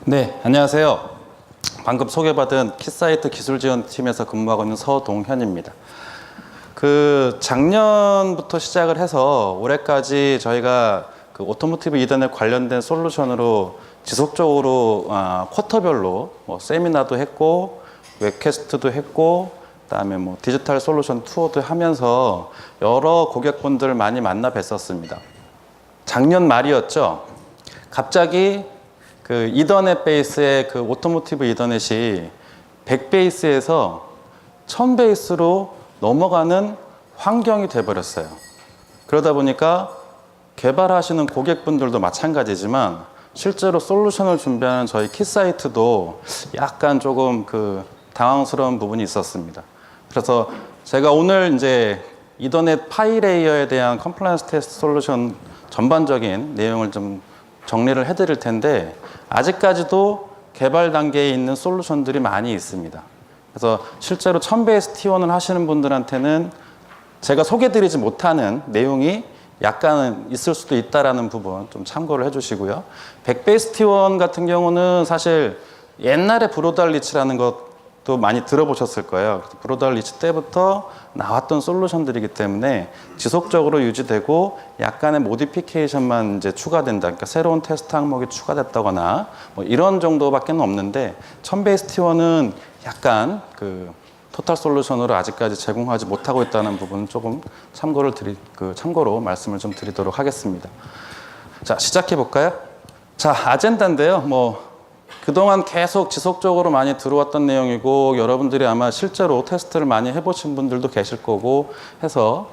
네, 안녕하세요. 방금 소개받은 키사이트 기술지원팀에서 근무하고 있는 서동현입니다. 작년부터 시작을 해서 올해까지 저희가 오토모티브 이더넷 관련된 솔루션으로 지속적으로 쿼터별로 세미나도 했고 웹캐스트도 했고 그다음에 디지털 솔루션 투어도 하면서 여러 고객분들 많이 만나 뵀었습니다. 작년 말이었죠. 갑자기 이더넷 베이스의 오토모티브 이더넷이 100베이스에서 1000베이스로 넘어가는 환경이 돼버렸어요. 그러다 보니까 개발하시는 고객분들도 마찬가지지만 실제로 솔루션을 준비하는 저희 키사이트도 약간 조금 당황스러운 부분이 있었습니다. 그래서 제가 오늘 이제 이더넷 파이레이어에 대한 컴플라이언스 테스트 솔루션 전반적인 내용을 좀 정리를 해드릴 텐데 아직까지도 개발 단계에 있는 솔루션들이 많이 있습니다. 그래서 실제로 1000베이스 T1을 하시는 분들한테는 제가 소개드리지 못하는 내용이 약간은 있을 수도 있다라는 부분 좀 참고를 해주시고요. 100베이스 T1 같은 경우는 사실 옛날에 브로달리치라는 것도 많이 들어보셨을 거예요. 브로달리치 때부터 나왔던 솔루션들이기 때문에 지속적으로 유지되고 약간의 모디피케이션만 이제 추가된다. 그러니까 새로운 테스트 항목이 추가됐다거나 이런 정도밖에 없는데 1000베이스 T1은 약간 토탈 솔루션으로 아직까지 제공하지 못하고 있다는 부분은 조금 참고로 말씀을 좀 드리도록 하겠습니다. 자, 시작해 볼까요? 자, 아젠다인데요. 그동안 계속 지속적으로 많이 들어왔던 내용이고 여러분들이 아마 실제로 테스트를 많이 해보신 분들도 계실 거고 해서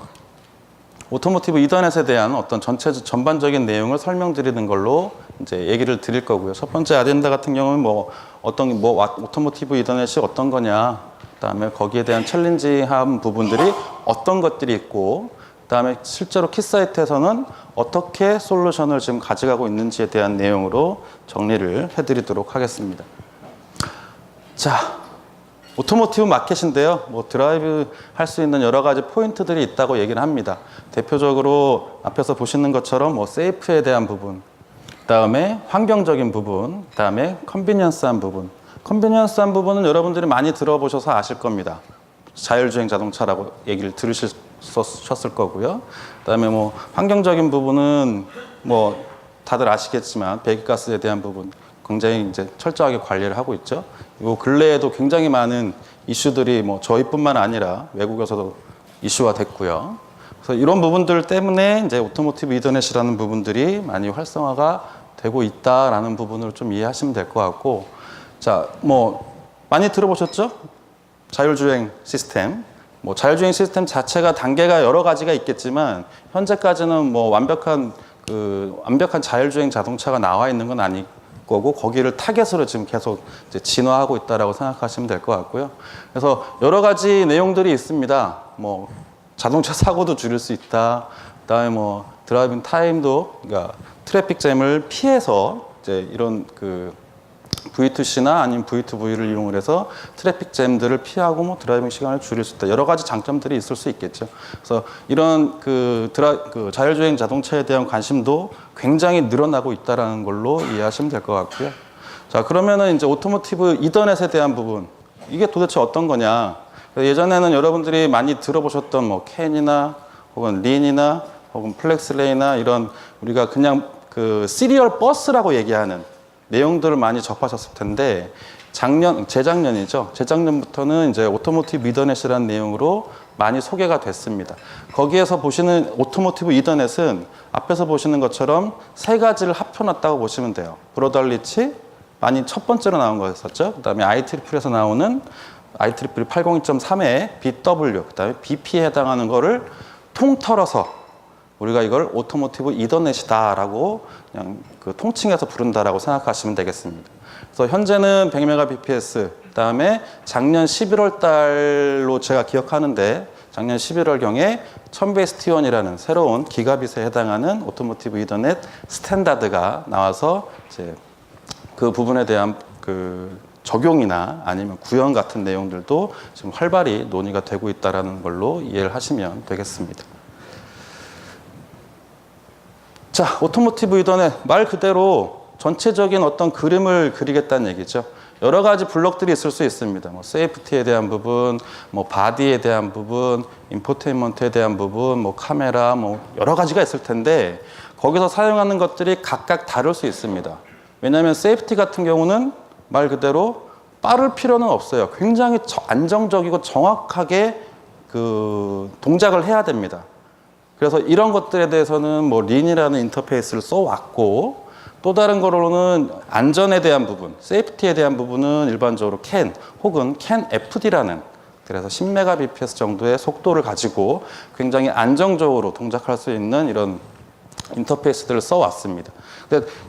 오토모티브 이더넷에 대한 어떤 전반적인 내용을 설명드리는 걸로 이제 얘기를 드릴 거고요. 첫 번째 아젠다 같은 경우는 오토모티브 이더넷이 어떤 거냐, 그다음에 거기에 대한 챌린지한 부분들이 어떤 것들이 있고, 그다음에 실제로 키사이트에서는 어떻게 솔루션을 지금 가져가고 있는지에 대한 내용으로 정리를 해드리도록 하겠습니다. 자, 오토모티브 마켓인데요. 드라이브 할 수 있는 여러 가지 포인트들이 있다고 얘기를 합니다. 대표적으로 앞에서 보시는 것처럼 세이프에 대한 부분, 그다음에 환경적인 부분, 그다음에 컨비니언스한 부분. 컨비니언스한 부분은 여러분들이 많이 들어보셔서 아실 겁니다. 자율주행 자동차라고 얘기를 들으셨을 거고요. 그다음에 환경적인 부분은 다들 아시겠지만 배기가스에 대한 부분 굉장히 이제 철저하게 관리를 하고 있죠. 요 근래에도 굉장히 많은 이슈들이 저희뿐만 아니라 외국에서도 이슈화 됐고요. 그래서 이런 부분들 때문에 이제 오토모티브 이더넷이라는 부분들이 많이 활성화가 되고 있다라는 부분을 좀 이해하시면 될 것 같고, 자, 많이 들어보셨죠? 자율주행 시스템. 자율주행 시스템 자체가 단계가 여러 가지가 있겠지만 현재까지는 완벽한 자율주행 자동차가 나와 있는 건 아닐 거고 거기를 타겟으로 지금 계속 이제 진화하고 있다라고 생각하시면 될 것 같고요. 그래서 여러 가지 내용들이 있습니다. 자동차 사고도 줄일 수 있다. 그다음에 드라이빙 타임도, 그러니까 트래픽 잼을 피해서 이제 이런 V2C나 아니면 V2V를 이용을 해서 트래픽 잼들을 피하고 드라이빙 시간을 줄일 수 있다. 여러 가지 장점들이 있을 수 있겠죠. 그래서 이런 자율주행 자동차에 대한 관심도 굉장히 늘어나고 있다는 걸로 이해하시면 될 것 같고요. 자, 그러면은 이제 오토모티브 이더넷에 대한 부분, 이게 도대체 어떤 거냐. 예전에는 여러분들이 많이 들어보셨던 캔이나 혹은 린이나 혹은 플렉스레이나 이런 우리가 그냥 시리얼 버스라고 얘기하는 내용들을 많이 접하셨을 텐데 재작년이죠. 재작년부터는 이제 오토모티브 이더넷이라는 내용으로 많이 소개가 됐습니다. 거기에서 보시는 오토모티브 이더넷은 앞에서 보시는 것처럼 세 가지를 합쳐놨다고 보시면 돼요. 브로달리치, 많이 첫 번째로 나온 거였었죠. 그다음에 IEEE에서 나오는 IEEE 802.3의 BW, 그다음에 BP에 해당하는 거를 통틀어서 우리가 이걸 오토모티브 이더넷이다라고 그냥 통칭해서 부른다라고 생각하시면 되겠습니다. 그래서 현재는 100Mbps, 그다음에 작년 11월 달로 제가 기억하는데 작년 11월경에 1000베이스 T1이라는 새로운 기가빗에 해당하는 오토모티브 이더넷 스탠다드가 나와서 이제 그 부분에 대한 적용이나 아니면 구현 같은 내용들도 지금 활발히 논의가 되고 있다는 걸로 이해를 하시면 되겠습니다. 자, 오토모티브 이더넷 말 그대로 전체적인 어떤 그림을 그리겠다는 얘기죠. 여러 가지 블록들이 있을 수 있습니다. 뭐 세이프티에 대한 부분, 뭐 바디에 대한 부분, 인포테인먼트에 대한 부분, 뭐 카메라, 뭐 여러 가지가 있을 텐데 거기서 사용하는 것들이 각각 다를 수 있습니다. 왜냐하면 세이프티 같은 경우는 말 그대로 빠를 필요는 없어요. 굉장히 안정적이고 정확하게 그 동작을 해야 됩니다. 그래서 이런 것들에 대해서는 뭐 린이라는 인터페이스를 써왔고, 또 다른 거로는 안전에 대한 부분, 세이프티에 대한 부분은 일반적으로 CAN 혹은 CAN FD라는, 그래서 10mbps 정도의 속도를 가지고 굉장히 안정적으로 동작할 수 있는 이런 인터페이스들을 써왔습니다.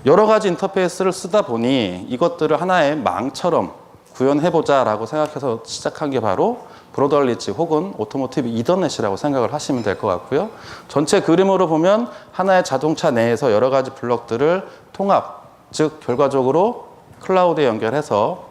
여러 가지 인터페이스를 쓰다 보니 이것들을 하나의 망처럼 구현해보자라고 생각해서 시작한 게 바로 브로덜리지 혹은 오토모티브 이더넷이라고 생각을 하시면 될 것 같고요. 전체 그림으로 보면 하나의 자동차 내에서 여러 가지 블록들을 통합, 즉 결과적으로 클라우드에 연결해서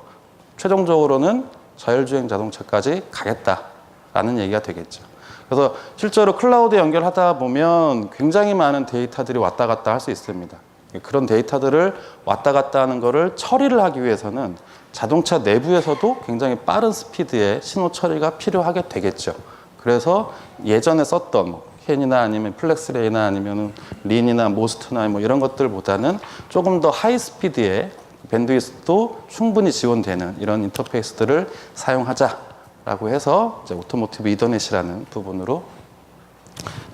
최종적으로는 자율주행 자동차까지 가겠다라는 얘기가 되겠죠. 그래서 실제로 클라우드에 연결하다 보면 굉장히 많은 데이터들이 왔다 갔다 할 수 있습니다. 그런 데이터들을 왔다 갔다 하는 거를 처리를 하기 위해서는 자동차 내부에서도 굉장히 빠른 스피드의 신호 처리가 필요하게 되겠죠. 그래서 예전에 썼던 캔이나 아니면 플렉스레이나 아니면 린이나 모스트나 뭐 이런 것들보다는 조금 더 하이 스피드의 밴드위스도 충분히 지원되는 이런 인터페이스들을 사용하자라고 해서 이제 오토모티브 이더넷이라는 부분으로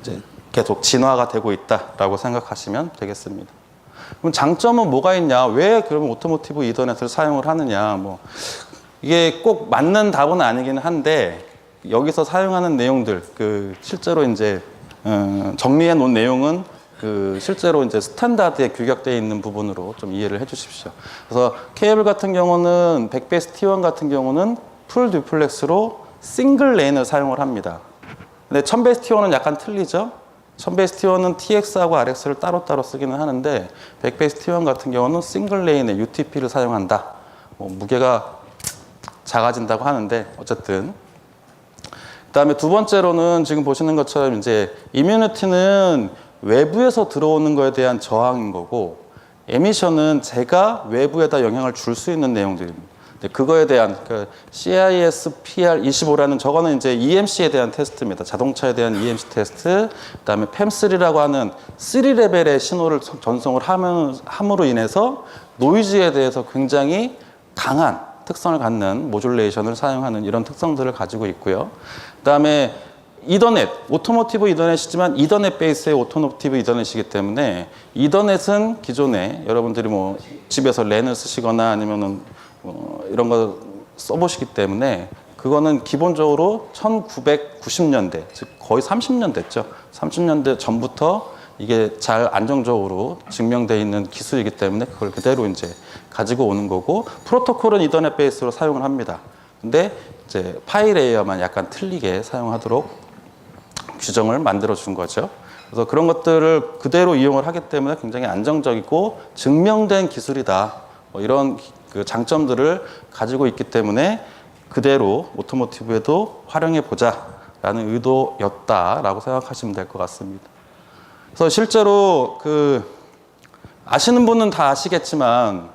이제 계속 진화가 되고 있다라고 생각하시면 되겠습니다. 그럼 장점은 뭐가 있냐? 왜 그러면 오토모티브 이더넷을 사용을 하느냐? 뭐 이게 꼭 맞는 답은 아니기는 한데 여기서 사용하는 내용들, 실제로 이제 정리해 놓은 내용은 실제로 이제 스탠다드에 규격되어 있는 부분으로 좀 이해를 해주십시오. 그래서 케이블 같은 경우는 100베이스 T1 같은 경우는 풀 듀플렉스로 싱글 레인을 사용을 합니다. 근데 1000베이스 T1은 약간 틀리죠? 1000베이스 T1은 TX하고 RX를 따로따로 쓰기는 하는데 100베이스 T1 같은 경우는 싱글 레인의 UTP를 사용한다. 뭐 무게가 작아진다고 하는데 어쨌든. 그다음에 두 번째로는 지금 보시는 것처럼 이제 이뮤니티는 외부에서 들어오는 거에 대한 저항인 거고, 에미션은 제가 외부에다 영향을 줄 수 있는 내용들입니다. 그거에 대한 CISPR25라는 저거는 이제 EMC에 대한 테스트입니다. 자동차에 대한 EMC 테스트. 그다음에 PAM3라고 하는 3레벨의 신호를 전송을 함으로 인해서 노이즈에 대해서 굉장히 강한 특성을 갖는 모듈레이션을 사용하는 이런 특성들을 가지고 있고요. 그다음에 이더넷, 오토모티브 이더넷이지만 이더넷 베이스의 오토모티브 이더넷이기 때문에 이더넷은 기존에 여러분들이 뭐 집에서 랜을 쓰시거나 아니면은 이런 거 써보시기 때문에 그거는 기본적으로 1990년대, 즉 거의 30년 됐죠. 30년대 전부터 이게 잘 안정적으로 증명되어 있는 기술이기 때문에 그걸 그대로 이제 가지고 오는 거고, 프로토콜은 이더넷 베이스로 사용을 합니다. 근데 이제 파이 레이어만 약간 틀리게 사용하도록 규정을 만들어 준 거죠. 그래서 그런 것들을 그대로 이용을 하기 때문에 굉장히 안정적이고 증명된 기술이다. 뭐 이런 장점들을 가지고 있기 때문에 그대로 오토모티브에도 활용해 보자라는 의도였다라고 생각하시면 될 것 같습니다. 그래서 실제로 아시는 분은 다 아시겠지만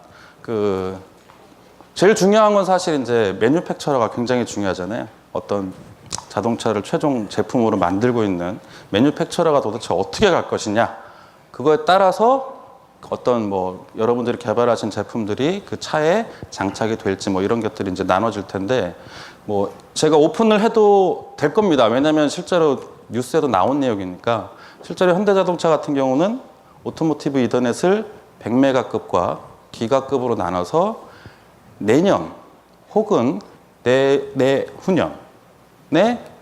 제일 중요한 건 사실 이제 매뉴팩처러가 굉장히 중요하잖아요. 어떤 자동차를 최종 제품으로 만들고 있는 매뉴팩처러가 도대체 어떻게 갈 것이냐, 그거에 따라서 어떤 뭐 여러분들이 개발하신 제품들이 그 차에 장착이 될지 뭐 이런 것들이 이제 나눠질 텐데, 뭐 제가 오픈을 해도 될 겁니다. 왜냐하면 실제로 뉴스에도 나온 내용이니까. 실제로 현대자동차 같은 경우는 오토모티브 이더넷을 100메가급과 기가급으로 나눠서 내년 혹은 내후년에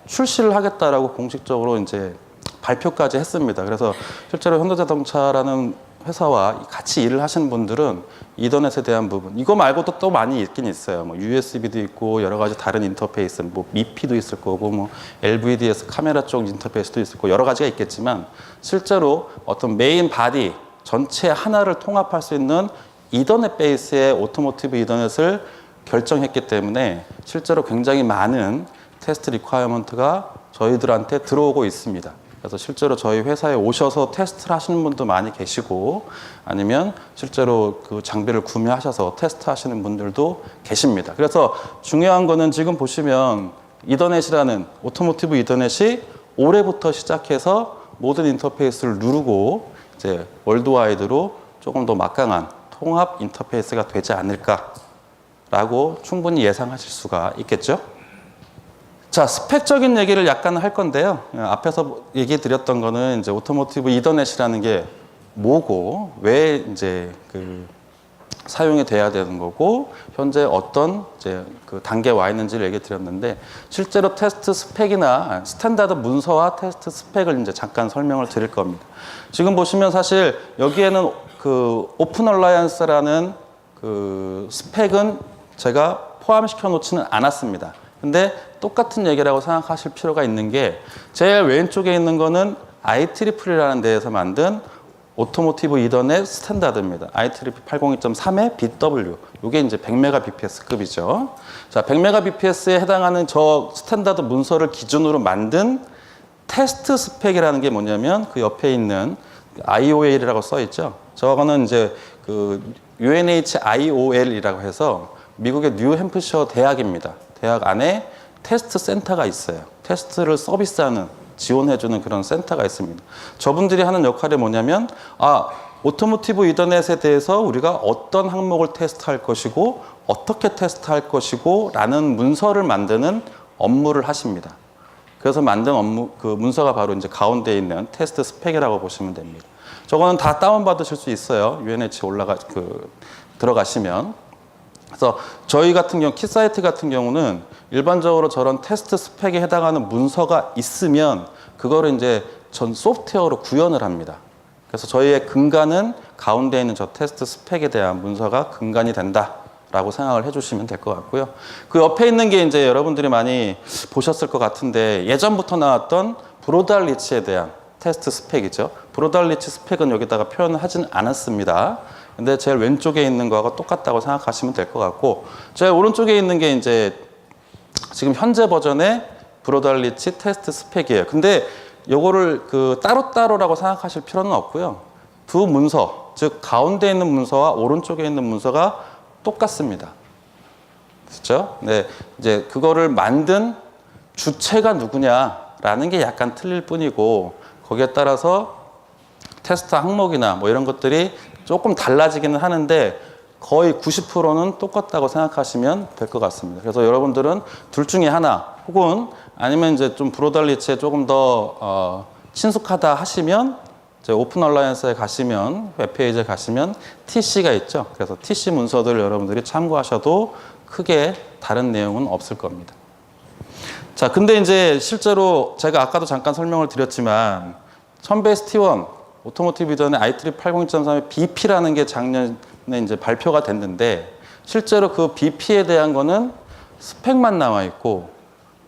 출시를 하겠다라고 공식적으로 이제 발표까지 했습니다. 그래서 실제로 현대자동차라는 회사와 같이 일을 하시는 분들은 이더넷에 대한 부분, 이거 말고도 또 많이 있긴 있어요. 뭐 USB도 있고 여러 가지 다른 인터페이스, 뭐 미피도 있을 거고, 뭐 LVDS 카메라 쪽 인터페이스도 있을 거고 여러 가지가 있겠지만, 실제로 어떤 메인 바디 전체 하나를 통합할 수 있는 이더넷 베이스의 오토모티브 이더넷을 결정했기 때문에 실제로 굉장히 많은 테스트 리ኳ이어먼트가 저희들한테 들어오고 있습니다. 그래서 실제로 저희 회사에 오셔서 테스트를 하시는 분도 많이 계시고 아니면 실제로 그 장비를 구매하셔서 테스트 하시는 분들도 계십니다. 그래서 중요한 거는 지금 보시면 이더넷이라는 오토모티브 이더넷이 올해부터 시작해서 모든 인터페이스를 누르고 이제 월드와이드로 조금 더 막강한 통합 인터페이스가 되지 않을까라고 충분히 예상하실 수가 있겠죠. 자, 스펙적인 얘기를 약간 할 건데요. 앞에서 얘기 드렸던 거는 이제 오토모티브 이더넷이라는 게 뭐고, 왜 이제 그 사용이 돼야 되는 거고, 현재 어떤 이제 그 단계에 와 있는지를 얘기 드렸는데, 실제로 테스트 스펙이나 스탠다드 문서와 테스트 스펙을 이제 잠깐 설명을 드릴 겁니다. 지금 보시면 사실 여기에는 그 오픈 얼라이언스라는 그 스펙은 제가 포함시켜 놓지는 않았습니다. 근데 똑같은 얘기라고 생각하실 필요가 있는 게 제일 왼쪽에 있는 거는 IEEE라는 데에서 만든 오토모티브 이더넷 스탠다드입니다. IEEE 802.3의 BW. 이게 이제 100Mbps급이죠. 자, 100Mbps에 해당하는 저 스탠다드 문서를 기준으로 만든 테스트 스펙이라는 게 뭐냐면 그 옆에 있는 IOL이라고 써 있죠. 저거는 이제 그 UNHIOL이라고 해서 미국의 뉴햄프셔 대학입니다. 대학 안에 테스트 센터가 있어요. 테스트를 서비스하는, 지원해주는 그런 센터가 있습니다. 저분들이 하는 역할이 뭐냐면, 오토모티브 이더넷에 대해서 우리가 어떤 항목을 테스트할 것이고, 어떻게 테스트할 것이고, 라는 문서를 만드는 업무를 하십니다. 그래서 만든 업무, 그 문서가 바로 이제 가운데 있는 테스트 스펙이라고 보시면 됩니다. 저거는 다 다운받으실 수 있어요. UNH 들어가시면. 그래서 저희 같은 경우, 키사이트 같은 경우는 일반적으로 저런 테스트 스펙에 해당하는 문서가 있으면 그거를 이제 전 소프트웨어로 구현을 합니다. 그래서 저희의 근간은 가운데 있는 저 테스트 스펙에 대한 문서가 근간이 된다라고 생각을 해주시면 될 것 같고요. 그 옆에 있는 게 이제 여러분들이 많이 보셨을 것 같은데 예전부터 나왔던 브로달 리치에 대한 테스트 스펙이죠. 브로달 리치 스펙은 여기다가 표현을 하진 않았습니다. 근데 제일 왼쪽에 있는 거하고 똑같다고 생각하시면 될 것 같고, 제일 오른쪽에 있는 게 이제 지금 현재 버전의 브로달 리치 테스트 스펙이에요. 근데 요거를 그 따로따로라고 생각하실 필요는 없고요. 두 문서, 즉 가운데 있는 문서와 오른쪽에 있는 문서가 똑같습니다. 그렇죠? 네, 이제 그거를 만든 주체가 누구냐라는 게 약간 틀릴 뿐이고 거기에 따라서 테스트 항목이나 뭐 이런 것들이 조금 달라지기는 하는데 거의 90%는 똑같다고 생각하시면 될 것 같습니다. 그래서 여러분들은 둘 중에 하나 혹은 아니면 이제 좀 브로달 리치에 조금 더 친숙하다 하시면 이제 오픈 얼라이언스에 가시면 웹페이지에 가시면 TC가 있죠. 그래서 TC 문서들을 여러분들이 참고하셔도 크게 다른 내용은 없을 겁니다. 자, 근데 이제 실제로 제가 아까도 잠깐 설명을 드렸지만 첨베이스 T1 오토모티브 이더넷 IEEE 802.3의 BP라는 게 작년에 이제 발표가 됐는데 실제로 그 BP에 대한 거는 스펙만 나와 있고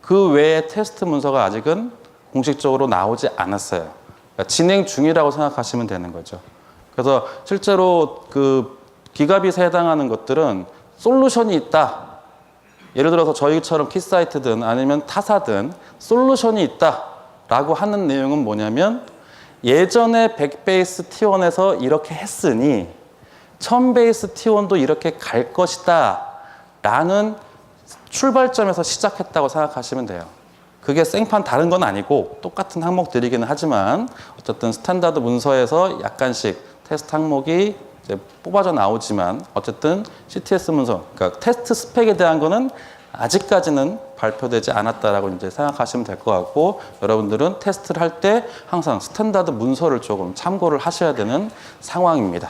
그 외에 테스트 문서가 아직은 공식적으로 나오지 않았어요. 그러니까 진행 중이라고 생각하시면 되는 거죠. 그래서 실제로 그 기가빗에 해당하는 것들은 솔루션이 있다. 예를 들어서 저희처럼 키사이트든 아니면 타사든 솔루션이 있다라고 하는 내용은 뭐냐면 예전에 100베이스 T1에서 이렇게 했으니 1000베이스 T1도 이렇게 갈 것이다 라는 출발점에서 시작했다고 생각하시면 돼요. 그게 생판 다른 건 아니고 똑같은 항목들이기는 하지만 어쨌든 스탠다드 문서에서 약간씩 테스트 항목이 이제 뽑아져 나오지만 어쨌든 CTS 문서, 그러니까 테스트 스펙에 대한 거는 아직까지는 발표되지 않았다라고 이제 생각하시면 될 것 같고 여러분들은 테스트를 할 때 항상 스탠다드 문서를 조금 참고를 하셔야 되는 상황입니다.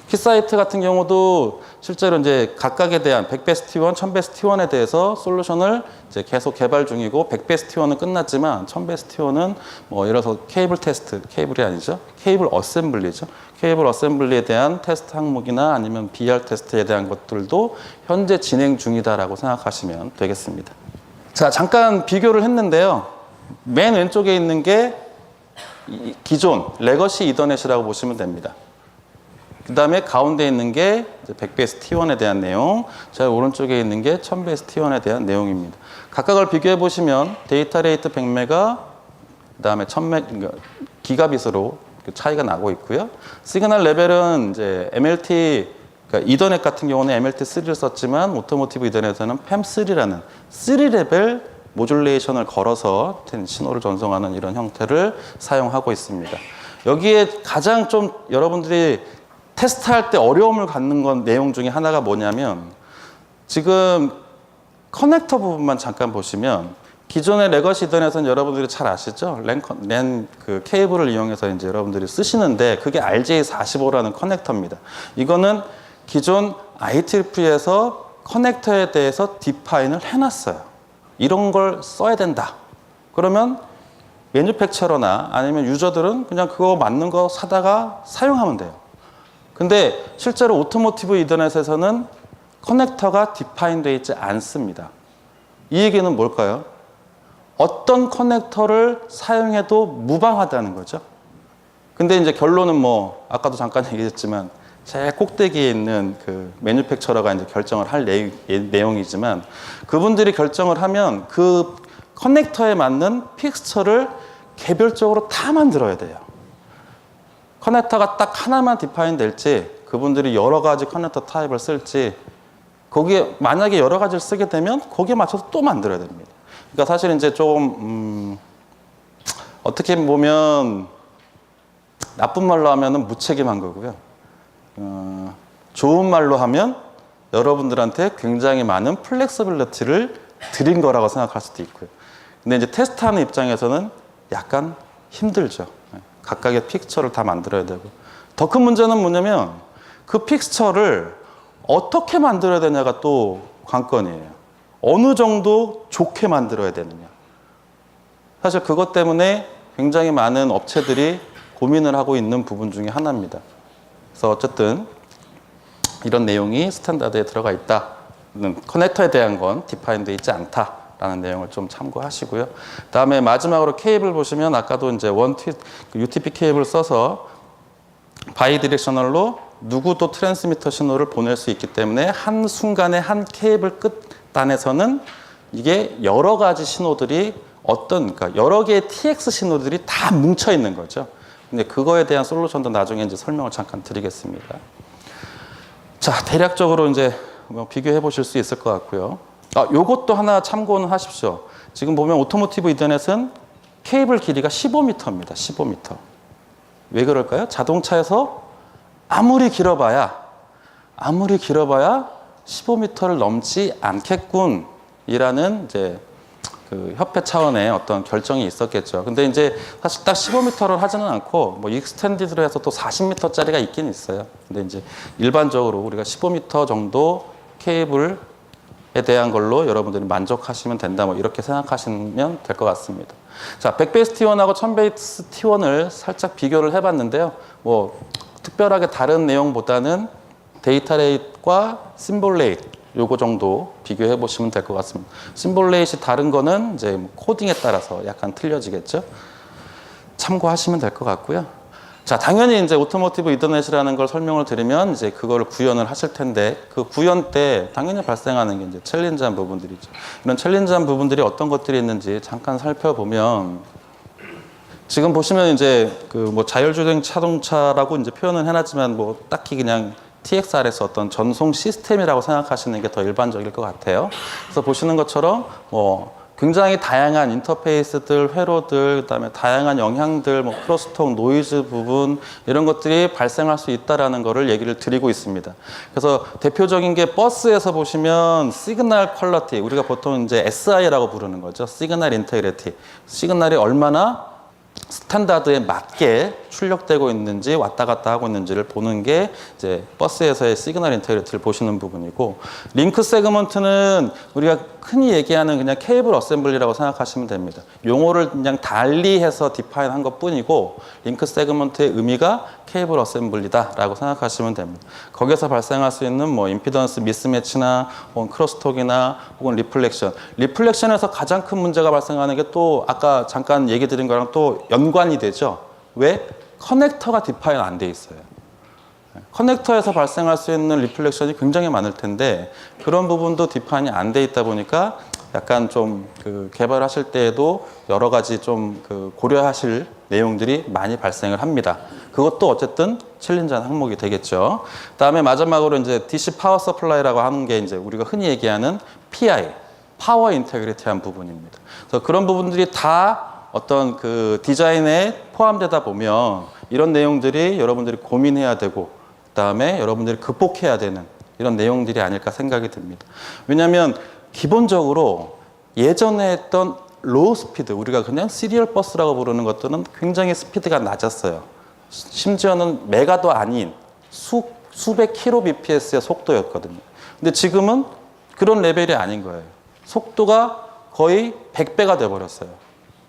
키사이트 같은 경우도 실제로 이제 각각에 대한 100베스트 T1, 1000베스트 T1에 대해서 솔루션을 이제 계속 개발 중이고 100베스트 T1은 끝났지만 1000베스트 T1은 뭐 예를 들어서 케이블 테스트, 케이블이 아니죠. 케이블 어셈블리죠. 케이블 어셈블리에 대한 테스트 항목이나 아니면 BR 테스트에 대한 것들도 현재 진행 중이다라고 생각하시면 되겠습니다. 자, 잠깐 비교를 했는데요. 맨 왼쪽에 있는 게 기존 레거시 이더넷이라고 보시면 됩니다. 그 다음에 가운데 있는 게 100베이스 T1에 대한 내용, 저 오른쪽에 있는 게 1000베이스 T1에 대한 내용입니다. 각각을 비교해 보시면 데이터 레이트 100메가, 그다음에 1000 기가빗으로 차이가 나고 있고요. 시그널 레벨은 이제 MLT, 그러니까 이더넷 같은 경우는 MLT3를 썼지만 오토모티브 이더넷에서는 PAM3라는 3레벨 모듈레이션을 걸어서 신호를 전송하는 이런 형태를 사용하고 있습니다. 여기에 가장 좀 여러분들이 테스트할 때 어려움을 갖는 건 내용 중에 하나가 뭐냐면, 지금 커넥터 부분만 잠깐 보시면 기존의 레거시 이더넷은 여러분들이 잘 아시죠? 랜 케이블을 이용해서 이제 여러분들이 쓰시는데, 그게 RJ45라는 커넥터입니다. 이거는 기존 IEEE에서 커넥터에 대해서 디파인을 해놨어요. 이런 걸 써야 된다. 그러면 매뉴팩처러나 아니면 유저들은 그냥 그거 맞는 거 사다가 사용하면 돼요. 근데 실제로 오토모티브 이더넷에서는 커넥터가 디파인 되어 있지 않습니다. 이 얘기는 뭘까요? 어떤 커넥터를 사용해도 무방하다는 거죠. 근데 이제 결론은 뭐 아까도 잠깐 얘기했지만 제일 꼭대기에 있는 그 매뉴팩처러가 이제 결정을 할 내용이지만, 그분들이 결정을 하면 그 커넥터에 맞는 픽스처를 개별적으로 다 만들어야 돼요. 커넥터가 딱 하나만 디파인 될지, 그분들이 여러 가지 커넥터 타입을 쓸지, 거기에 만약에 여러 가지를 쓰게 되면 거기에 맞춰서 또 만들어야 됩니다. 그러니까 사실 이제 좀 어떻게 보면 나쁜 말로 하면은 무책임한 거고요. 좋은 말로 하면 여러분들한테 굉장히 많은 플렉서빌리티를 드린 거라고 생각할 수도 있고요. 근데 이제 테스트하는 입장에서는 약간 힘들죠. 각각의 픽스처를 다 만들어야 되고, 더 큰 문제는 뭐냐면 그 픽스처를 어떻게 만들어야 되냐가 또 관건이에요. 어느 정도 좋게 만들어야 되느냐. 사실 그것 때문에 굉장히 많은 업체들이 고민을 하고 있는 부분 중에 하나입니다. 그래서 어쨌든 이런 내용이 스탠다드에 들어가 있다. 커넥터에 대한 건 디파인되어 있지 않다라는 내용을 좀 참고하시고요. 다음에 마지막으로 케이블 보시면 아까도 이제 UTP 케이블 써서 바이디렉셔널로 누구도 트랜스미터 신호를 보낼 수 있기 때문에 한 순간에 한 케이블 끝단에서는 이게 여러 가지 신호들이 그러니까 여러 개의 TX 신호들이 다 뭉쳐 있는 거죠. 근데 그거에 대한 솔루션도 나중에 이제 설명을 잠깐 드리겠습니다. 자, 대략적으로 이제 뭐 비교해 보실 수 있을 것 같고요. 요것도 하나 참고는 하십시오. 지금 보면 오토모티브 이더넷은 케이블 길이가 15m입니다. 15m. 왜 그럴까요? 자동차에서 아무리 길어봐야 15m를 넘지 않겠군 이라는 이제 그 협회 차원의 어떤 결정이 있었겠죠. 근데 이제 사실 딱 15m를 하지는 않고 뭐 익스텐디드로 해서 또 40m짜리가 있긴 있어요. 근데 이제 일반적으로 우리가 15m 정도 케이블에 대한 걸로 여러분들이 만족하시면 된다, 뭐 이렇게 생각하시면 될 것 같습니다. 자, 100베이스 T1하고 1000베이스 T1을 살짝 비교를 해봤는데요. 뭐 특별하게 다른 내용보다는 데이터 레이트과 심볼 레이트 요거 정도 비교해 보시면 될 것 같습니다. 심볼 레이트이 다른 거는 이제 코딩에 따라서 약간 틀려지겠죠. 참고하시면 될 것 같고요. 자, 당연히 이제 오토모티브 이더넷이라는 걸 설명을 드리면 이제 그거를 구현을 하실 텐데, 그 구현 때 당연히 발생하는 게 이제 챌린지한 부분들이죠. 이런 챌린지한 부분들이 어떤 것들이 있는지 잠깐 살펴보면, 지금 보시면 이제 그 뭐 자율주행 자동차라고 이제 표현은 해놨지만 뭐 딱히 그냥 TXR에서 어떤 전송 시스템이라고 생각하시는 게 더 일반적일 것 같아요. 그래서 보시는 것처럼 뭐 굉장히 다양한 인터페이스들, 회로들, 그다음에 다양한 영향들, 뭐 크로스톡, 노이즈 부분 이런 것들이 발생할 수 있다라는 거를 얘기를 드리고 있습니다. 그래서 대표적인 게 버스에서 보시면 시그널 퀄리티, 우리가 보통 이제 SI라고 부르는 거죠. 시그널 인테그리티. 시그널이 얼마나 스탠다드에 맞게 출력되고 있는지 왔다 갔다 하고 있는지를 보는 게 이제 버스에서의 시그널 인테그리티를 보시는 부분이고, 링크 세그먼트는 우리가 흔히 얘기하는 그냥 케이블 어셈블리라고 생각하시면 됩니다. 용어를 그냥 달리해서 디파인한 것뿐이고 링크 세그먼트의 의미가 케이블 어셈블리다라고 생각하시면 됩니다. 거기서 발생할 수 있는 뭐 임피던스 미스매치나 혹은 크로스톡이나 혹은 리플렉션에서 가장 큰 문제가 발생하는 게 또 아까 잠깐 얘기 드린 거랑 또 연관이 되죠. 왜? 커넥터가 디파인 안 돼 있어요. 커넥터에서 발생할 수 있는 리플렉션이 굉장히 많을 텐데 그런 부분도 디파인이 안 돼 있다 보니까 약간 좀 그 개발하실 때에도 여러 가지 좀 그 고려하실 내용들이 많이 발생을 합니다. 그것도 어쨌든 챌린지한 항목이 되겠죠. 그다음에 마지막으로 이제 DC 파워 서플라이라고 하는 게 이제 우리가 흔히 얘기하는 PI, 파워 인테그리티한 부분입니다. 그래서 그런 부분들이 다 어떤 그 디자인에 포함되다 보면 이런 내용들이 여러분들이 고민해야 되고 그다음에 여러분들이 극복해야 되는 이런 내용들이 아닐까 생각이 듭니다. 왜냐하면 기본적으로 예전에 했던 로우 스피드, 우리가 그냥 시리얼 버스라고 부르는 것들은 굉장히 스피드가 낮았어요. 심지어는 메가도 아닌 수백 kbps의 속도였거든요. 근데 지금은 그런 레벨이 아닌 거예요. 속도가 거의 100배가 돼버렸어요.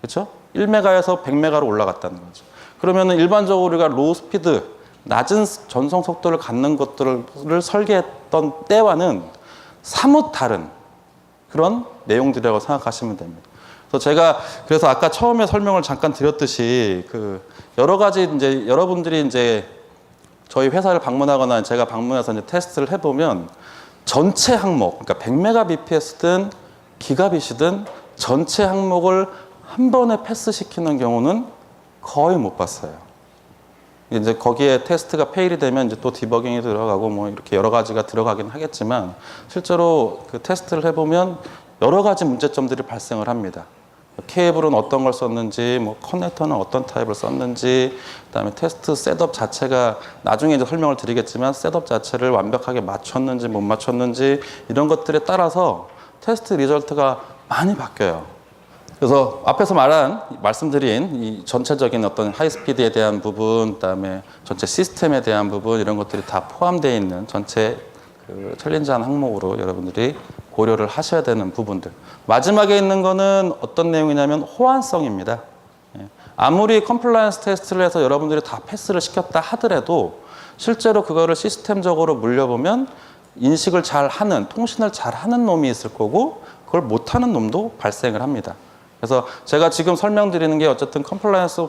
그렇죠? 1메가에서 100메가로 올라갔다는 거죠. 그러면은 일반적으로 우리가 로우 스피드, 낮은 전송 속도를 갖는 것들을 설계했던 때와는 사뭇 다른 그런 내용들이라고 생각하시면 됩니다. 그래서 아까 처음에 설명을 잠깐 드렸듯이 그 여러 가지 이제 여러분들이 이제 저희 회사를 방문하거나 제가 방문해서 이제 테스트를 해보면 전체 항목, 그러니까 100메가bps든 기가빗이든 전체 항목을 한 번에 패스시키는 경우는 거의 못 봤어요. 이제 거기에 테스트가 페일이 되면 이제 또 디버깅이 들어가고 뭐 이렇게 여러 가지가 들어가긴 하겠지만 실제로 그 테스트를 해보면 여러 가지 문제점들이 발생을 합니다. 케이블은 어떤 걸 썼는지, 뭐 커넥터는 어떤 타입을 썼는지, 그다음에 테스트 셋업 자체가 나중에 이제 설명을 드리겠지만 셋업 자체를 완벽하게 맞췄는지 못 맞췄는지 이런 것들에 따라서 테스트 리절트가 많이 바뀌어요. 그래서 앞에서 말씀드린 이 전체적인 어떤 하이스피드에 대한 부분, 그다음에 전체 시스템에 대한 부분 이런 것들이 다 포함되어 있는 전체 그 챌린지한 항목으로 여러분들이 고려를 하셔야 되는 부분들. 마지막에 있는 거는 어떤 내용이냐면 호환성입니다. 아무리 컴플라이언스 테스트를 해서 여러분들이 다 패스를 시켰다 하더라도 실제로 그거를 시스템적으로 물려보면 인식을 잘 하는, 통신을 잘 하는 놈이 있을 거고 그걸 못하는 놈도 발생을 합니다. 그래서 제가 지금 설명드리는 게 어쨌든 컴플라이언스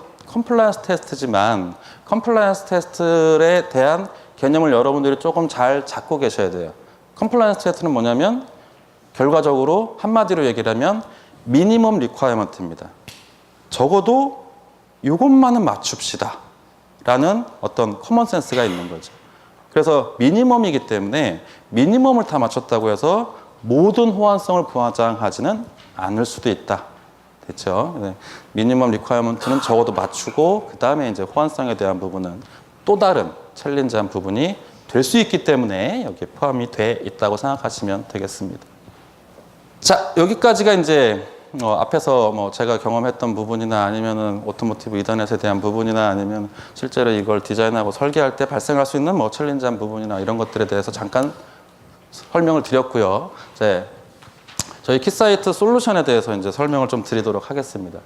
테스트지만 컴플라이언스 테스트에 대한 개념을 여러분들이 조금 잘 잡고 계셔야 돼요. 컴플라이언스 테스트는 뭐냐면 결과적으로 한마디로 얘기를 하면 미니멈 리ኳ이어먼트입니다. 적어도 이것만은 맞춥시다 라는 어떤 커먼 센스가 있는 거죠. 그래서 미니멈이기 때문에 미니멈을 다 맞췄다고 해서 모든 호환성을 보장하지는 않을 수도 있다. 됐죠? 네. 미니멈 리ኳ이어먼트는 적어도 맞추고 그 다음에 이제 호환성에 대한 부분은 또 다른 챌린지한 부분이 될 수 있기 때문에 여기에 포함이 돼 있다고 생각하시면 되겠습니다. 자, 여기까지가 이제 앞에서 뭐 제가 경험했던 부분이나 아니면은 오토모티브 이더넷에 대한 부분이나 아니면 실제로 이걸 디자인하고 설계할 때 발생할 수 있는 뭐 챌린지한 부분이나 이런 것들에 대해서 잠깐 설명을 드렸고요. 이제 저희 키사이트 솔루션에 대해서 이제 설명을 좀 드리도록 하겠습니다.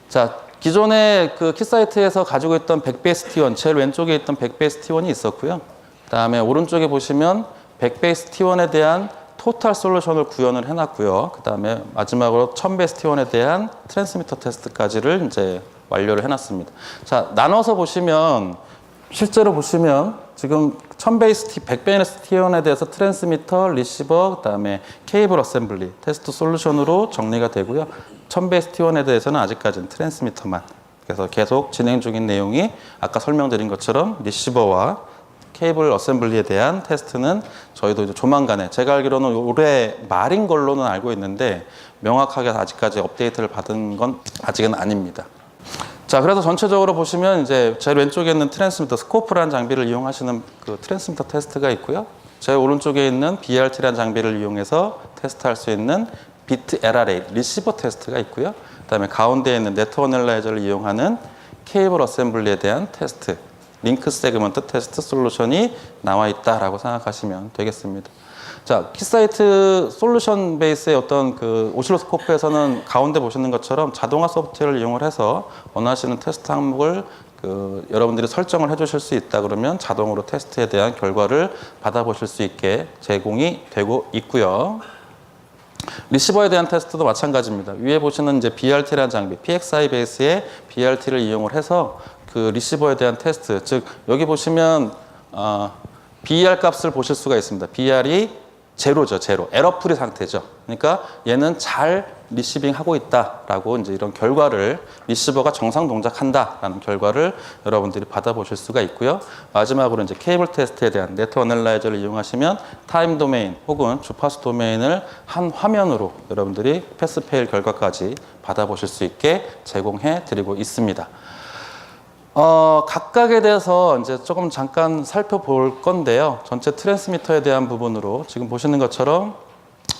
자, 기존에 그 키사이트에서 가지고 있던 백베이스 T1, 제일 왼쪽에 있던 백베이스 T1이 있었고요. 그 다음에 오른쪽에 보시면 백베이스 T1에 대한 토탈 솔루션을 구현을 해놨고요. 그 다음에 마지막으로 1000베이스 T1에 대한 트랜스미터 테스트까지를 이제 완료를 해놨습니다. 자, 나눠서 보시면 실제로 보시면 지금 1000베이스 백베이스 T1에 대해서 트랜스미터, 리시버, 그 다음에 케이블 어셈블리, 테스트 솔루션으로 정리가 되고요. 1000베이스 T1에 대해서는 아직까지는 트랜스미터만. 그래서 계속 진행 중인 내용이 아까 설명드린 것처럼 리시버와 케이블 어셈블리에 대한 테스트는 저희도 이제 조만간에, 제가 알기로는 올해 말인 걸로는 알고 있는데 명확하게 아직까지 업데이트를 받은 건 아직은 아닙니다. 자, 그래서 전체적으로 보시면 이제 제일 왼쪽에 있는 트랜스미터, 스코프라는 장비를 이용하시는 그 트랜스미터 테스트가 있고요. 제 오른쪽에 있는 BRT라는 장비를 이용해서 테스트할 수 있는 비트 LRA, 리시버 테스트가 있고요. 그다음에 가운데에 있는 네트워크 애널라이저를 이용하는 케이블 어셈블리에 대한 테스트, 링크 세그먼트 테스트 솔루션이 나와 있다라고 생각하시면 되겠습니다. 자, 키사이트 솔루션 베이스의 어떤 그 오실로스코프에서는 가운데 보시는 것처럼 자동화 소프트웨어를 이용을 해서 원하시는 테스트 항목을 여러분들이 설정을 해주실 수 있다 그러면 자동으로 테스트에 대한 결과를 받아보실 수 있게 제공이 되고 있고요. 리시버에 대한 테스트도 마찬가지입니다. 위에 보시는 이제 BRT라는 장비, PXI 베이스의 BRT를 이용을 해서 그 리시버에 대한 테스트, 즉 여기 보시면 BR 값을 보실 수가 있습니다. BR이 제로죠, 제로. 에러 프리 상태죠. 그러니까 얘는 잘 리시빙 하고 있다라고 이제 이런 결과를 리시버가 정상 동작한다라는 결과를 여러분들이 받아보실 수가 있고요. 마지막으로 이제 케이블 테스트에 대한 네트워크 애널라이저를 이용하시면 타임 도메인 혹은 주파수 도메인을 한 화면으로 여러분들이 패스 페일 결과까지 받아보실 수 있게 제공해 드리고 있습니다. 각각에 대해서 이제 조금 잠깐 살펴볼 건데요. 전체 트랜스미터에 대한 부분으로 지금 보시는 것처럼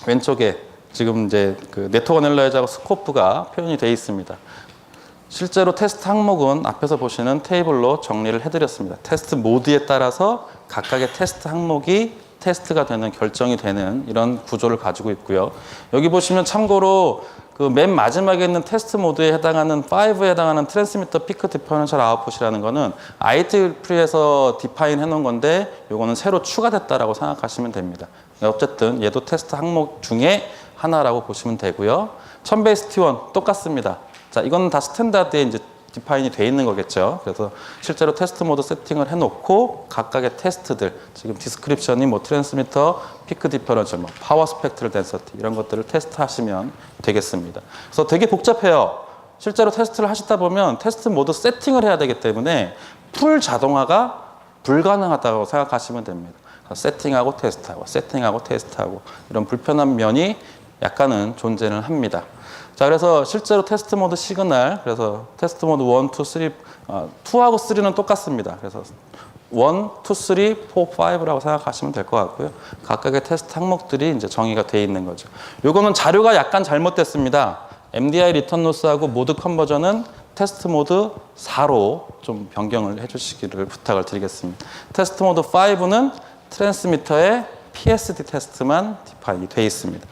왼쪽에 지금 이제 그 네트워크 애널라이저하고 스코프가 표현이 되어 있습니다. 실제로 테스트 항목은 앞에서 보시는 테이블로 정리를 해드렸습니다. 테스트 모드에 따라서 각각의 테스트 항목이 테스트가 되는, 결정이 되는 이런 구조를 가지고 있고요. 여기 보시면 참고로 그 맨 마지막에 있는 테스트 모드에 해당하는 5에 해당하는 트랜스미터 피크 디퍼런셜 아웃풋이라는 거는 IEEE에서 디파인 해놓은 건데 요거는 새로 추가됐다라고 생각하시면 됩니다. 어쨌든 얘도 테스트 항목 중에 하나라고 보시면 되고요. 1000베이스 T1 똑같습니다. 자, 이거는 다 스탠다드에 이제 디파인이 돼 있는 거겠죠. 그래서 실제로 테스트 모드 세팅을 해놓고 각각의 테스트들, 지금 디스크립션이 뭐 트랜스미터, 피크 디퍼런셜, 뭐 파워 스펙트럴 덴서티 이런 것들을 테스트하시면 되겠습니다. 그래서 되게 복잡해요. 실제로 테스트를 하시다 보면 테스트 모드 세팅을 해야 되기 때문에 풀 자동화가 불가능하다고 생각하시면 됩니다. 세팅하고 테스트하고 세팅하고 테스트하고 이런 불편한 면이 약간은 존재는 합니다. 자, 그래서 실제로 테스트 모드 시그널, 그래서 테스트 모드 1, 2, 3, 2하고 3는 똑같습니다. 그래서 1, 2, 3, 4, 5라고 생각하시면 될 것 같고요. 각각의 테스트 항목들이 이제 정의가 되어 있는 거죠. 요거는 자료가 약간 잘못됐습니다. MDI 리턴 로스하고 모드 컨버전은 테스트 모드 4로 좀 변경을 해주시기를 부탁을 드리겠습니다. 테스트 모드 5는 트랜스미터의 PSD 테스트만 디파인이 되어 있습니다.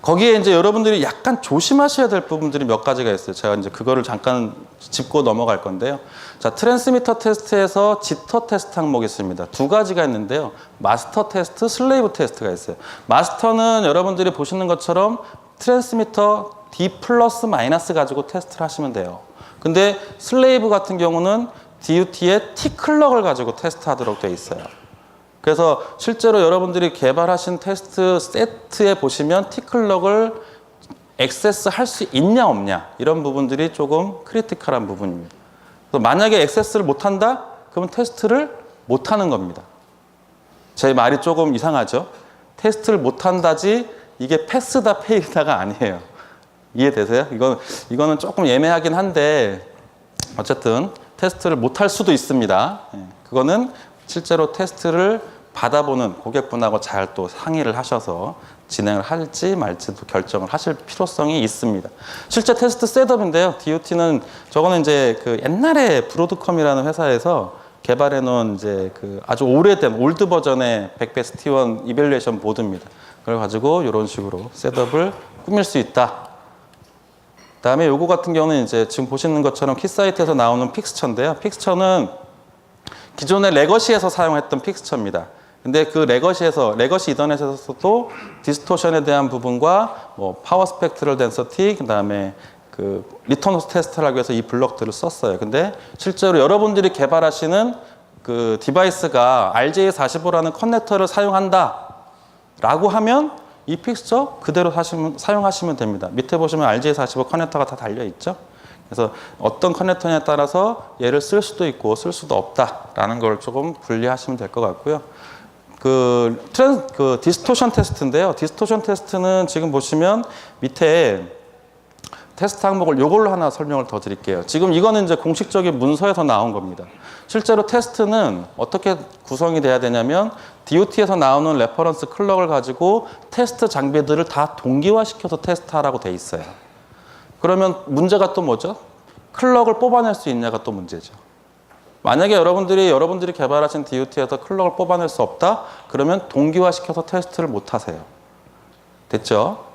거기에 이제 여러분들이 약간 조심하셔야 될 부분들이 몇 가지가 있어요. 제가 이제 그거를 잠깐 짚고 넘어갈 건데요. 자, 트랜스미터 테스트에서 지터 테스트 항목이 있습니다. 두 가지가 있는데요. 마스터 테스트, 슬레이브 테스트가 있어요. 마스터는 여러분들이 보시는 것처럼 트랜스미터 D 플러스 마이너스 가지고 테스트를 하시면 돼요. 근데 슬레이브 같은 경우는 DUT의 T 클럭을 가지고 테스트하도록 되어 있어요. 그래서 실제로 여러분들이 개발하신 테스트 세트에 보시면 T클럭을 액세스 할 수 있냐 없냐 이런 부분들이 조금 크리티컬한 부분입니다. 그래서 만약에 액세스를 못한다? 그러면 테스트를 못하는 겁니다. 제 말이 조금 이상하죠? 테스트를 못한다지 이게 패스다 페일이다가 아니에요. 이해되세요? 이거는 조금 애매하긴 한데 어쨌든 테스트를 못할 수도 있습니다. 그거는 실제로 테스트를 받아보는 고객분하고 잘 또 상의를 하셔서 진행을 할지 말지도 결정을 하실 필요성이 있습니다. 실제 테스트 셋업인데요. DUT는 저거는 이제 그 옛날에 브로드컴이라는 회사에서 개발해 놓은 이제 그 아주 오래된 올드 버전의 백베스 T1 이밸류에이션 보드입니다. 그걸 가지고 이런 식으로 셋업을 꾸밀 수 있다. 그다음에 요거 같은 경우는 이제 지금 보시는 것처럼 키사이트에서 나오는 픽스처인데요. 픽스처는 기존의 레거시에서 사용했던 픽스처입니다. 근데 그 레거시 이더넷에서도 디스토션에 대한 부분과 뭐 파워 스펙트럴 덴서티, 그다음에 그 리턴 로스 테스트를 하기 위해서 이 블럭들을 썼어요. 근데 실제로 여러분들이 개발하시는 그 디바이스가 RJ45라는 커넥터를 사용한다라고 하면 이 픽스처 그대로 사용하시면 됩니다. 밑에 보시면 RJ45 커넥터가 다 달려 있죠. 그래서 어떤 커넥터냐에 따라서 얘를 쓸 수도 있고 쓸 수도 없다라는 걸 조금 분리하시면 될 것 같고요. 그 디스토션 테스트인데요. 디스토션 테스트는 지금 보시면 밑에 테스트 항목을 요걸로 하나 설명을 더 드릴게요. 지금 이거는 이제 공식적인 문서에서 나온 겁니다. 실제로 테스트는 어떻게 구성이 돼야 되냐면 DOT에서 나오는 레퍼런스 클럭을 가지고 테스트 장비들을 다 동기화시켜서 테스트하라고 돼 있어요. 그러면 문제가 또 뭐죠? 클럭을 뽑아낼 수 있냐가 또 문제죠. 만약에 여러분들이 개발하신 DUT에서 클럭을 뽑아낼 수 없다? 그러면 동기화시켜서 테스트를 못 하세요. 됐죠?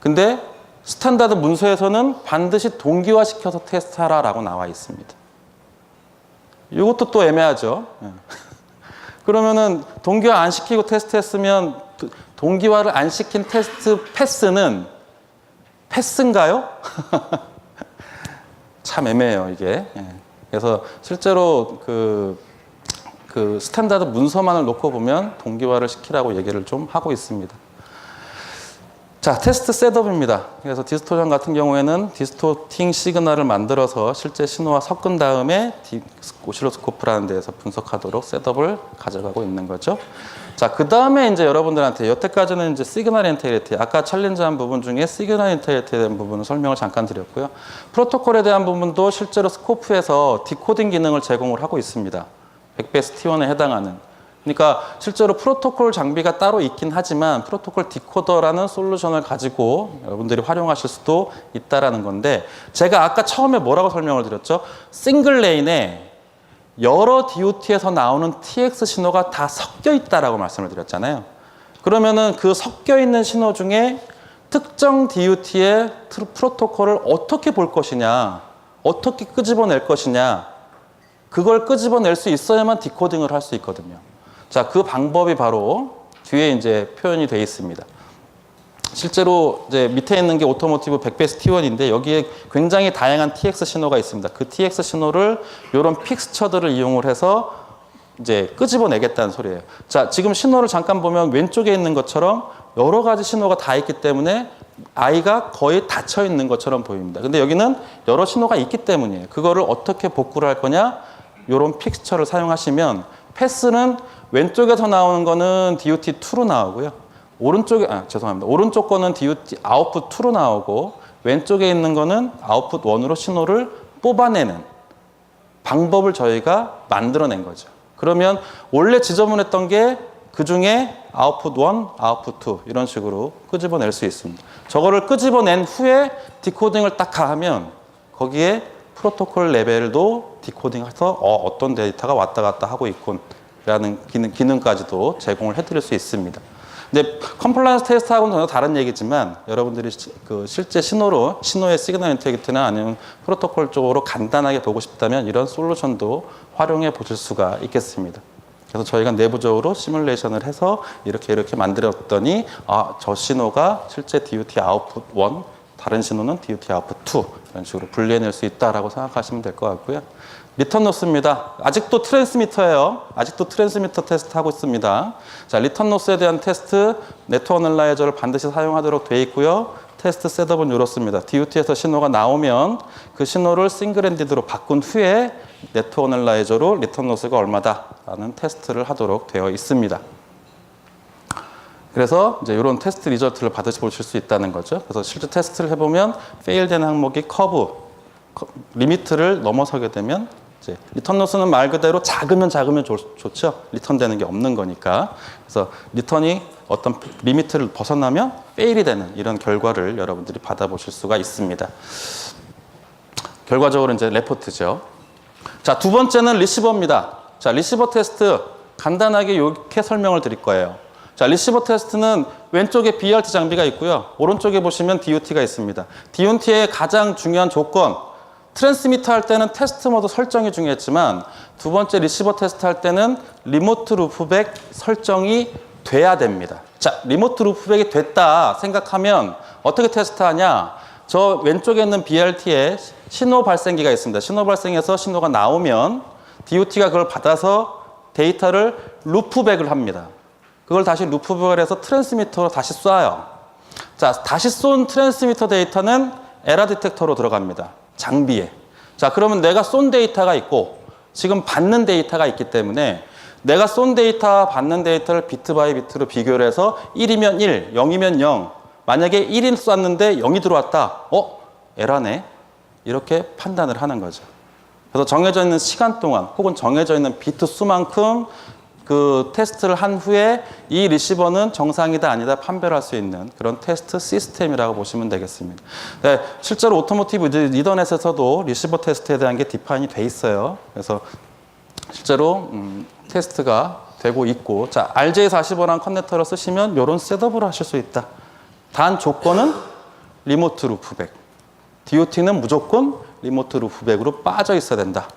근데 스탠다드 문서에서는 반드시 동기화시켜서 테스트하라라고 나와 있습니다. 이것도 또 애매하죠. 그러면은 동기화 안 시키고 테스트했으면 동기화를 안 시킨 테스트 패스는 패스인가요? 참 애매해요, 이게. 그래서 실제로 그 스탠다드 문서만을 놓고 보면 동기화를 시키라고 얘기를 좀 하고 있습니다. 자, 테스트 셋업입니다. 그래서 디스토션 같은 경우에는 디스토팅 시그널을 만들어서 실제 신호와 섞은 다음에 오실로스코프라는 데에서 분석하도록 셋업을 가져가고 있는 거죠. 자, 그 다음에 이제 여러분들한테 여태까지는 이제 시그널 인테그리티, 아까 챌린지한 부분 중에 시그널 인테그리티에 대한 부분을 설명을 잠깐 드렸고요. 프로토콜에 대한 부분도 실제로 스코프에서 디코딩 기능을 제공을 하고 있습니다. 백베이스 T1에 해당하는. 그러니까 실제로 프로토콜 장비가 따로 있긴 하지만 프로토콜 디코더라는 솔루션을 가지고 여러분들이 활용하실 수도 있다라는 건데, 제가 아까 처음에 뭐라고 설명을 드렸죠? 싱글 레인에 여러 DOT에서 나오는 TX 신호가 다 섞여 있다라고 말씀을 드렸잖아요. 그러면은 그 섞여 있는 신호 중에 특정 DOT의 프로토콜을 어떻게 볼 것이냐, 어떻게 끄집어낼 것이냐, 그걸 끄집어낼 수 있어야만 디코딩을 할 수 있거든요. 자, 그 방법이 바로 뒤에 이제 표현이 되어 있습니다. 실제로 이제 밑에 있는 게 오토모티브 백베이스 T1인데 여기에 굉장히 다양한 TX 신호가 있습니다. 그 TX 신호를 이런 픽스처들을 이용을 해서 이제 끄집어내겠다는 소리예요. 자, 지금 신호를 잠깐 보면 왼쪽에 있는 것처럼 여러 가지 신호가 다 있기 때문에 I가 거의 닫혀 있는 것처럼 보입니다. 근데 여기는 여러 신호가 있기 때문이에요. 그거를 어떻게 복구를 할 거냐? 이런 픽스처를 사용하시면 패스는 왼쪽에서 나오는 거는 DOT2로 나오고요. 오른쪽 거는 DOT 아웃풋 2로 나오고 왼쪽에 있는 거는 아웃풋 1으로 신호를 뽑아내는 방법을 저희가 만들어낸 거죠. 그러면 원래 지저분했던 게 그 중에 아웃풋 1, 아웃풋 2 이런 식으로 끄집어낼 수 있습니다. 저거를 끄집어낸 후에 디코딩을 딱 하면 거기에 프로토콜 레벨도 디코딩해서 어떤 데이터가 왔다 갔다 하고 있군 라는 기능까지도 제공을 해드릴 수 있습니다. 근데 컴플라이언스 테스트하고는 전혀 다른 얘기지만 여러분들이 그 실제 신호의 시그널 인테그리티나 아니면 프로토콜 쪽으로 간단하게 보고 싶다면 이런 솔루션도 활용해 보실 수가 있겠습니다. 그래서 저희가 내부적으로 시뮬레이션을 해서 이렇게 만들었더니 저 신호가 실제 DOT 아웃풋 1, 다른 신호는 DOT 아웃풋 2 이런 식으로 분리해낼 수 있다라고 생각하시면 될 것 같고요. 리턴 로스입니다. 아직도 트랜스미터예요. 아직도 트랜스미터 테스트 하고 있습니다. 자, 리턴 로스에 대한 테스트, 네트워크 어널라이저를 반드시 사용하도록 되어 있고요. 테스트 셋업은 이렇습니다. DOT에서 신호가 나오면 그 신호를 싱글핸디드로 바꾼 후에 네트워크 어널라이저로 리턴 로스가 얼마다라는 테스트를 하도록 되어 있습니다. 그래서 이제 이런 테스트 리저트를 받으실 수 있다는 거죠. 그래서 실제 테스트를 해보면 페일되는 항목이 커브, 리미트를 넘어서게 되면 이제 리턴 로스는 말 그대로 작으면 좋죠. 리턴되는 게 없는 거니까. 그래서 리턴이 어떤 리미트를 벗어나면 페일이 되는 이런 결과를 여러분들이 받아보실 수가 있습니다. 결과적으로 이제 레포트죠. 자, 두 번째는 리시버입니다. 자, 리시버 테스트 간단하게 이렇게 설명을 드릴 거예요. 자, 리시버 테스트는 왼쪽에 BRT 장비가 있고요. 오른쪽에 보시면 DOT가 있습니다. DOT의 가장 중요한 조건, 트랜스미터 할 때는 테스트 모드 설정이 중요했지만 두 번째 리시버 테스트 할 때는 리모트 루프백 설정이 돼야 됩니다. 자, 리모트 루프백이 됐다 생각하면 어떻게 테스트하냐? 저 왼쪽에 있는 BRT에 신호 발생기가 있습니다. 신호 발생해서 신호가 나오면 DOT가 그걸 받아서 데이터를 루프백을 합니다. 그걸 다시 루프백을 해서 트랜스미터로 다시 쏴요. 자, 다시 쏜 트랜스미터 데이터는 에러 디텍터로 들어갑니다. 장비에. 자, 그러면 내가 쏜 데이터가 있고 지금 받는 데이터가 있기 때문에 내가 쏜 데이터, 받는 데이터를 비트 바이 비트로 비교를 해서 1이면 1, 0이면 0. 만약에 1인 쐈는데 0이 들어왔다. 에러네. 이렇게 판단을 하는 거죠. 그래서 정해져 있는 시간 동안 혹은 정해져 있는 비트 수만큼 그 테스트를 한 후에 이 리시버는 정상이다 아니다 판별할 수 있는 그런 테스트 시스템이라고 보시면 되겠습니다. 네, 실제로 오토모티브 이더넷에서도 리시버 테스트에 대한 게 디파인이 돼 있어요. 그래서 실제로 테스트가 되고 있고, 자, RJ45라는 커넥터를 쓰시면 이런 셋업을 하실 수 있다. 단 조건은 리모트 루프백. DOT는 무조건 리모트 루프백으로 빠져 있어야 된다.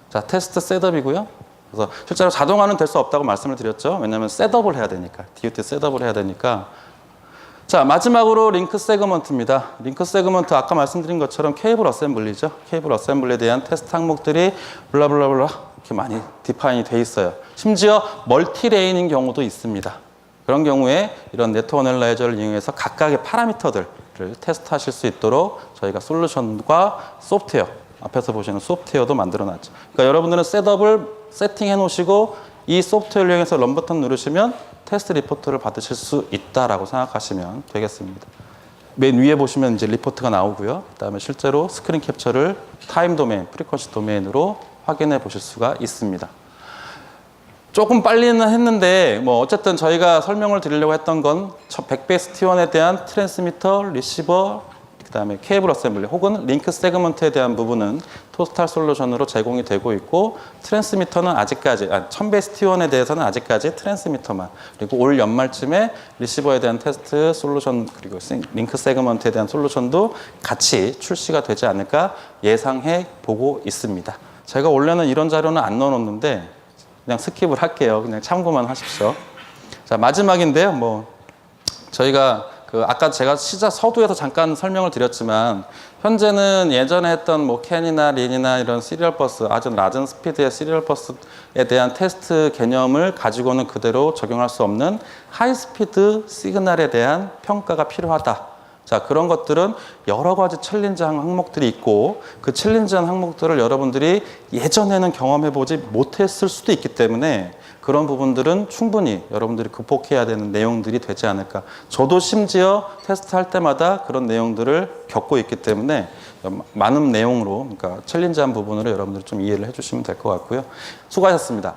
자, 테스트 셋업이고요. 그래서 실제로 자동화는 될 수 없다고 말씀을 드렸죠. 왜냐하면 셋업을 해야 되니까. DOT 셋업을 해야 되니까. 자, 마지막으로 링크 세그먼트입니다. 링크 세그먼트 아까 말씀드린 것처럼 케이블 어셈블리죠. 케이블 어셈블리에 대한 테스트 항목들이 블라블라블라 이렇게 많이 디파인이 돼 있어요. 심지어 멀티레인인 경우도 있습니다. 그런 경우에 이런 네트워크 애널라이저를 이용해서 각각의 파라미터들을 테스트하실 수 있도록 저희가 솔루션과 소프트웨어, 앞에서 보시는 소프트웨어도 만들어 놨죠. 그러니까 여러분들은 셋업을 세팅해 놓으시고 이 소프트웨어를 이용해서 런 버튼 누르시면 테스트 리포트를 받으실 수 있다라고 생각하시면 되겠습니다. 맨 위에 보시면 이제 리포트가 나오고요. 그다음에 실제로 스크린 캡처를 타임 도메인, 프리퀀시 도메인으로 확인해 보실 수가 있습니다. 조금 빨리는 했는데 뭐 어쨌든 저희가 설명을 드리려고 했던 건 100베이스 T1에 대한 트랜스미터, 리시버, 그다음에 케이블 어셈블리 혹은 링크 세그먼트에 대한 부분은 토스탈 솔루션으로 제공이 되고 있고 트랜스미터는 아직까지 1000베이스 T1에 대해서는 아직까지 트랜스미터만 그리고 올 연말쯤에 리시버에 대한 테스트 솔루션 그리고 링크 세그먼트에 대한 솔루션도 같이 출시가 되지 않을까 예상해 보고 있습니다. 제가 원래는 이런 자료는 안 넣어놓는데 그냥 스킵을 할게요. 그냥 참고만 하십시오. 자, 마지막인데요. 뭐 저희가 아까 제가 시작 서두에서 잠깐 설명을 드렸지만 현재는 예전에 했던 뭐 캔이나 린이나 이런 시리얼 버스 아주 낮은 스피드의 시리얼 버스에 대한 테스트 개념을 가지고는 그대로 적용할 수 없는 하이 스피드 시그널에 대한 평가가 필요하다. 자, 그런 것들은 여러 가지 챌린지한 항목들이 있고 그 챌린지한 항목들을 여러분들이 예전에는 경험해보지 못했을 수도 있기 때문에 그런 부분들은 충분히 여러분들이 극복해야 되는 내용들이 되지 않을까. 저도 심지어 테스트할 때마다 그런 내용들을 겪고 있기 때문에 많은 내용으로, 그러니까 챌린지한 부분으로 여러분들이 좀 이해를 해주시면 될 것 같고요. 수고하셨습니다.